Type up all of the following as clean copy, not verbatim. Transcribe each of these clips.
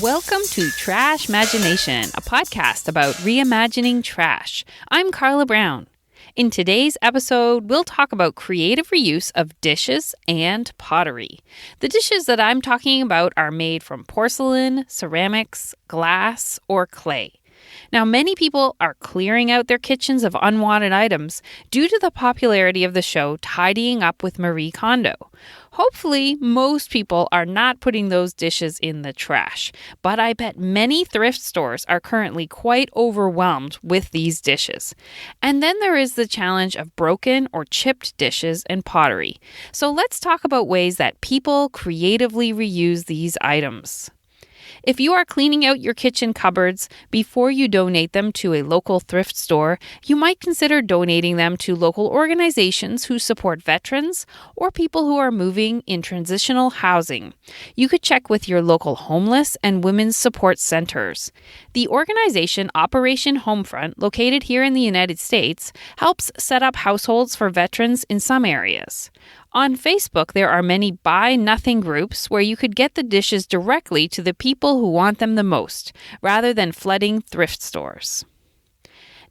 Welcome to Trashmagination, a podcast about reimagining trash. I'm Carla Brown. In today's episode, we'll talk about creative reuse of dishes and pottery. The dishes that I'm talking about are made from porcelain, ceramics, glass, or clay. Now, many people are clearing out their kitchens of unwanted items due to the popularity of the show Tidying Up with Marie Kondo. Hopefully, most people are not putting those dishes in the trash, but I bet many thrift stores are currently quite overwhelmed with these dishes. And then there is the challenge of broken or chipped dishes and pottery. So let's talk about ways that people creatively reuse these items. If you are cleaning out your kitchen cupboards before you donate them to a local thrift store, you might consider donating them to local organizations who support veterans or people who are moving in transitional housing. You could check with your local homeless and women's support centers. The organization Operation Homefront, located here in the United States, helps set up households for veterans in some areas. On Facebook, there are many Buy Nothing groups where you could get the dishes directly to the people who want them the most, rather than flooding thrift stores.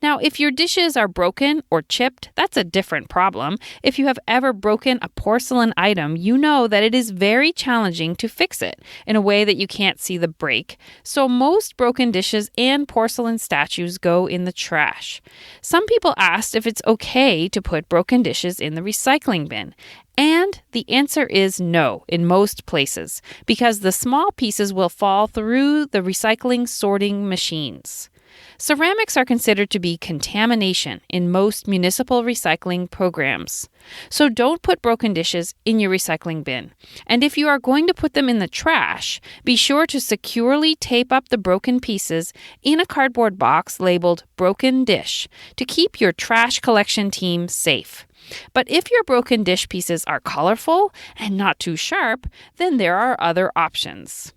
Now, if your dishes are broken or chipped, that's a different problem. If you have ever broken a porcelain item, you know that it is very challenging to fix it in a way that you can't see the break. So most broken dishes and porcelain statues go in the trash. Some people asked if it's okay to put broken dishes in the recycling bin. And the answer is no in most places, because the small pieces will fall through the recycling sorting machines. Ceramics are considered to be contamination in most municipal recycling programs. So don't put broken dishes in your recycling bin. And if you are going to put them in the trash, be sure to securely tape up the broken pieces in a cardboard box labeled broken dish to keep your trash collection team safe. But if your broken dish pieces are colorful and not too sharp, then there are other options.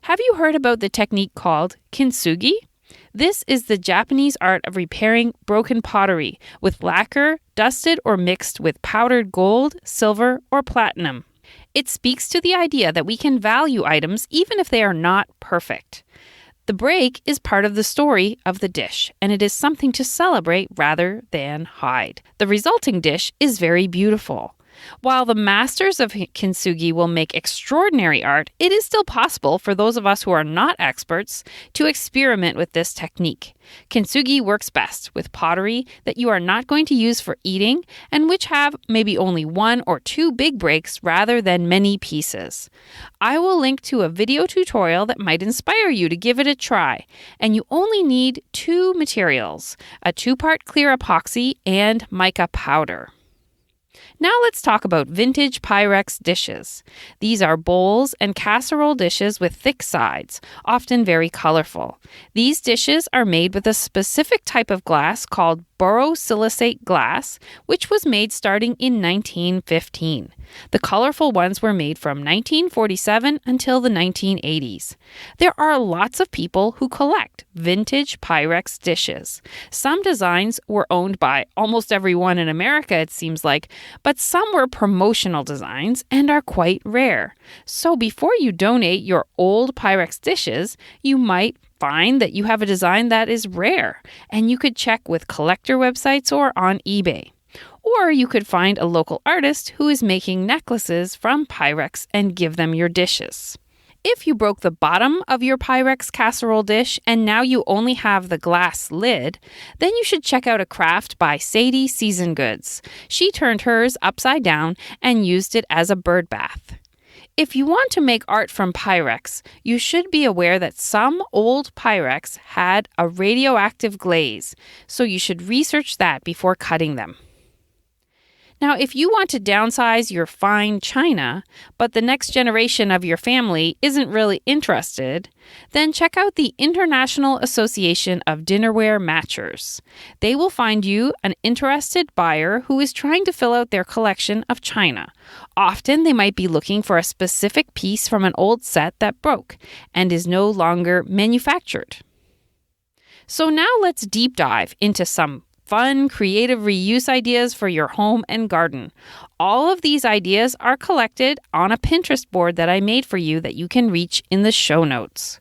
Have you heard about the technique called kintsugi? This is the Japanese art of repairing broken pottery with lacquer dusted or mixed with powdered gold, silver, or platinum. It speaks to the idea that we can value items even if they are not perfect. The break is part of the story of the dish, and it is something to celebrate rather than hide. The resulting dish is very beautiful. While the masters of kintsugi will make extraordinary art, it is still possible for those of us who are not experts to experiment with this technique. Kintsugi works best with pottery that you are not going to use for eating and which have maybe only one or two big breaks rather than many pieces. I will link to a video tutorial that might inspire you to give it a try, and you only need two materials, a 2-part clear epoxy and mica powder. Now let's talk about vintage Pyrex dishes. These are bowls and casserole dishes with thick sides, often very colorful. These dishes are made with a specific type of glass called borosilicate glass, which was made starting in 1915. The colorful ones were made from 1947 until the 1980s. There are lots of people who collect vintage Pyrex dishes. Some designs were owned by almost everyone in America, it seems like, but some were promotional designs and are quite rare. So before you donate your old Pyrex dishes, you might find that you have a design that is rare, and you could check with collector websites or on eBay. Or you could find a local artist who is making necklaces from Pyrex and give them your dishes. If you broke the bottom of your Pyrex casserole dish and now you only have the glass lid, then you should check out a craft by Sadie Season Goods. She turned hers upside down and used it as a bird bath. If you want to make art from Pyrex, you should be aware that some old Pyrex had a radioactive glaze, so you should research that before cutting them. Now, if you want to downsize your fine china, but the next generation of your family isn't really interested, then check out the International Association of Dinnerware Matchers. They will find you an interested buyer who is trying to fill out their collection of china. Often, they might be looking for a specific piece from an old set that broke and is no longer manufactured. So now let's deep dive into some fun, creative reuse ideas for your home and garden. All of these ideas are collected on a Pinterest board that I made for you that you can reach in the show notes.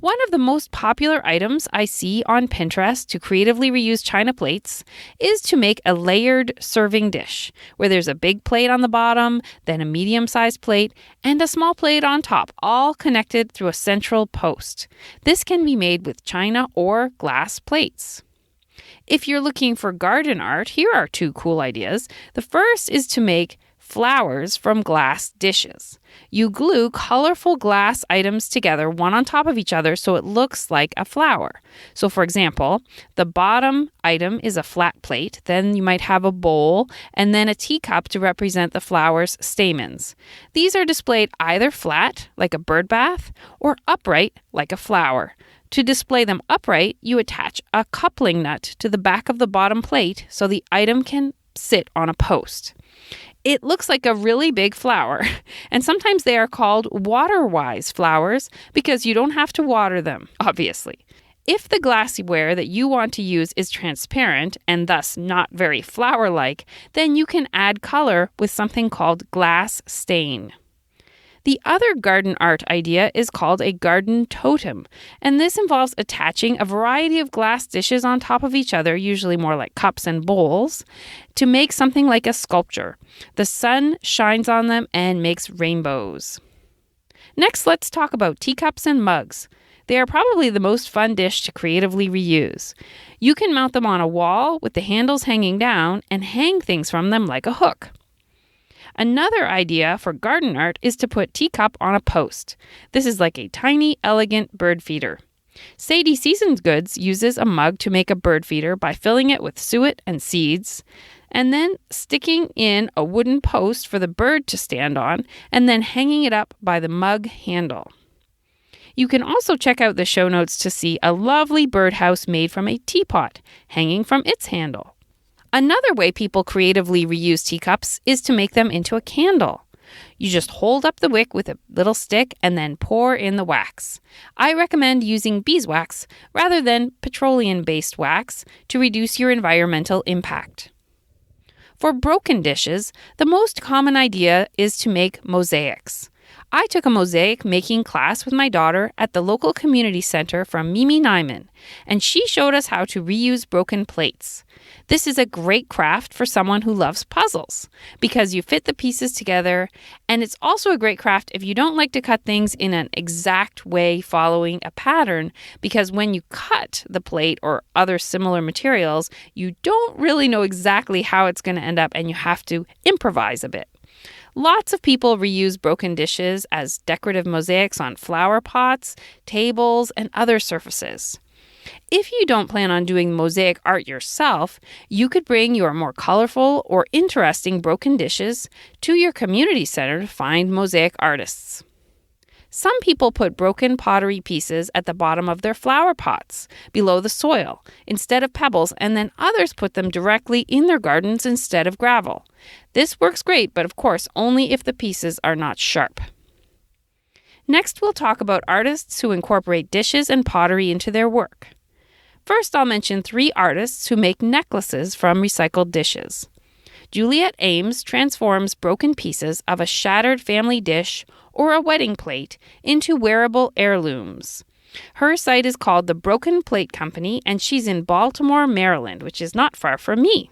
One of the most popular items I see on Pinterest to creatively reuse china plates is to make a layered serving dish, where there's a big plate on the bottom, then a medium-sized plate, and a small plate on top, all connected through a central post. This can be made with china or glass plates. If you're looking for garden art, here are 2 cool ideas. The first is to make flowers from glass dishes. You glue colorful glass items together, one on top of each other, so it looks like a flower. So for example, the bottom item is a flat plate, then you might have a bowl, and then a teacup to represent the flower's stamens. These are displayed either flat, like a bird bath, or upright, like a flower. To display them upright, you attach a coupling nut to the back of the bottom plate so the item can sit on a post. It looks like a really big flower, and sometimes they are called water-wise flowers because you don't have to water them, obviously. If the glassware that you want to use is transparent and thus not very flower-like, then you can add color with something called glass stain. The other garden art idea is called a garden totem, and this involves attaching a variety of glass dishes on top of each other, usually more like cups and bowls, to make something like a sculpture. The sun shines on them and makes rainbows. Next, let's talk about teacups and mugs. They are probably the most fun dish to creatively reuse. You can mount them on a wall with the handles hanging down and hang things from them like a hook. Another idea for garden art is to put teacup on a post. This is like a tiny, elegant bird feeder. Sadie Seasoned Goods uses a mug to make a bird feeder by filling it with suet and seeds, and then sticking in a wooden post for the bird to stand on, and then hanging it up by the mug handle. You can also check out the show notes to see a lovely birdhouse made from a teapot, hanging from its handle. Another way people creatively reuse teacups is to make them into a candle. You just hold up the wick with a little stick and then pour in the wax. I recommend using beeswax rather than petroleum-based wax to reduce your environmental impact. For broken dishes, the most common idea is to make mosaics. I took a mosaic making class with my daughter at the local community center from Mimi Nyman, and she showed us how to reuse broken plates. This is a great craft for someone who loves puzzles because you fit the pieces together, and it's also a great craft if you don't like to cut things in an exact way following a pattern, because when you cut the plate or other similar materials, you don't really know exactly how it's going to end up and you have to improvise a bit. Lots of people reuse broken dishes as decorative mosaics on flower pots, tables, and other surfaces. If you don't plan on doing mosaic art yourself, you could bring your more colorful or interesting broken dishes to your community center to find mosaic artists. Some people put broken pottery pieces at the bottom of their flower pots, below the soil, instead of pebbles, and then others put them directly in their gardens instead of gravel. This works great, but of course, only if the pieces are not sharp. Next, we'll talk about artists who incorporate dishes and pottery into their work. First, I'll mention 3 artists who make necklaces from recycled dishes. Juliet Ames transforms broken pieces of a shattered family dish or a wedding plate into wearable heirlooms. Her site is called The Broken Plate Company, and she's in Baltimore, Maryland, which is not far from me.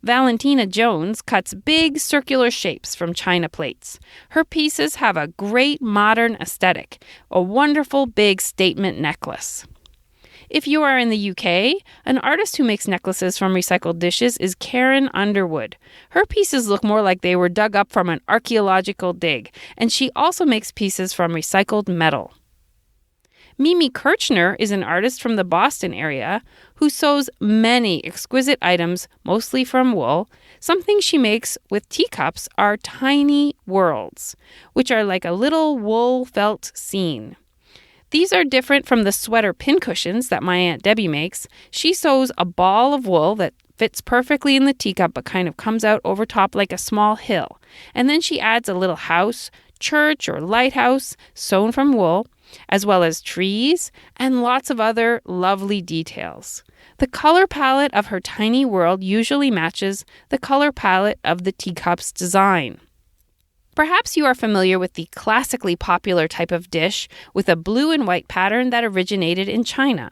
Valentina Jones cuts big circular shapes from china plates. Her pieces have a great modern aesthetic, a wonderful big statement necklace. If you are in the UK, an artist who makes necklaces from recycled dishes is Karen Underwood. Her pieces look more like they were dug up from an archaeological dig, and she also makes pieces from recycled metal. Mimi Kirchner is an artist from the Boston area who sews many exquisite items, mostly from wool. Something she makes with teacups are tiny worlds, which are like a little wool felt scene. These are different from the sweater pincushions that my Aunt Debbie makes. She sews a ball of wool that fits perfectly in the teacup but kind of comes out over top like a small hill. And then she adds a little house, church, or lighthouse sewn from wool. as well as trees and lots of other lovely details. The color palette of her tiny world usually matches the color palette of the teacup's design. Perhaps you are familiar with the classically popular type of dish with a blue and white pattern that originated in China.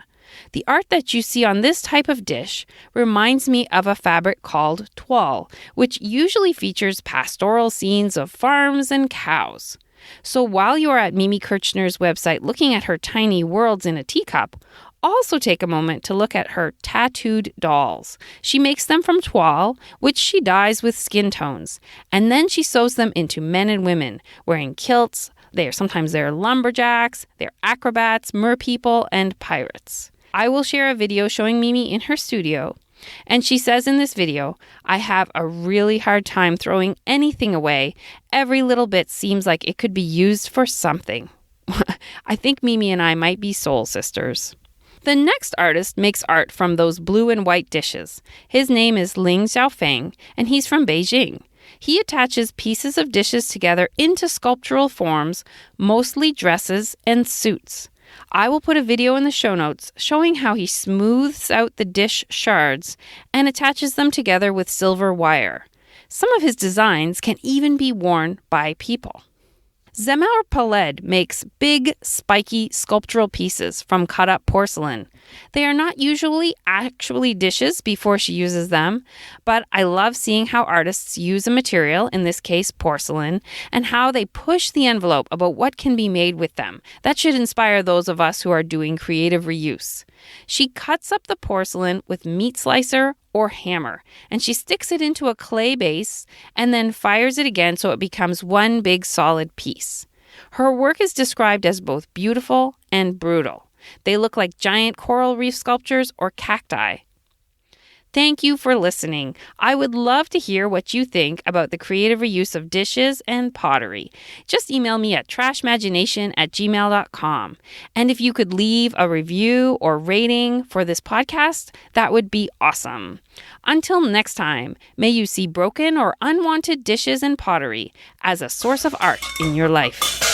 The art that you see on this type of dish reminds me of a fabric called toile, which usually features pastoral scenes of farms and cows. So while you are at Mimi Kirchner's website looking at her tiny worlds in a teacup, also take a moment to look at her tattooed dolls. She makes them from toile, which she dyes with skin tones, and then she sews them into men and women wearing kilts. Sometimes they're lumberjacks, they're acrobats, merpeople, and pirates. I will share a video showing Mimi in her studio, and she says in this video, "I have a really hard time throwing anything away. Every little bit seems like it could be used for something." I think Mimi and I might be soul sisters. The next artist makes art from those blue and white dishes. His name is Ling Xiaofeng, and he's from Beijing. He attaches pieces of dishes together into sculptural forms, mostly dresses and suits. I will put a video in the show notes showing how he smooths out the dish shards and attaches them together with silver wire. Some of his designs can even be worn by people. Zemar Paled makes big, spiky sculptural pieces from cut-up porcelain. They are not usually actually dishes before she uses them, but I love seeing how artists use a material, in this case porcelain, and how they push the envelope about what can be made with them. That should inspire those of us who are doing creative reuse. She cuts up the porcelain with meat slicer or hammer, and she sticks it into a clay base and then fires it again so it becomes one big solid piece. Her work is described as both beautiful and brutal. They look like giant coral reef sculptures or cacti. Thank you for listening. I would love to hear what you think about the creative reuse of dishes and pottery. Just email me at trashmagination@gmail.com. And if you could leave a review or rating for this podcast, that would be awesome. Until next time, may you see broken or unwanted dishes and pottery as a source of art in your life.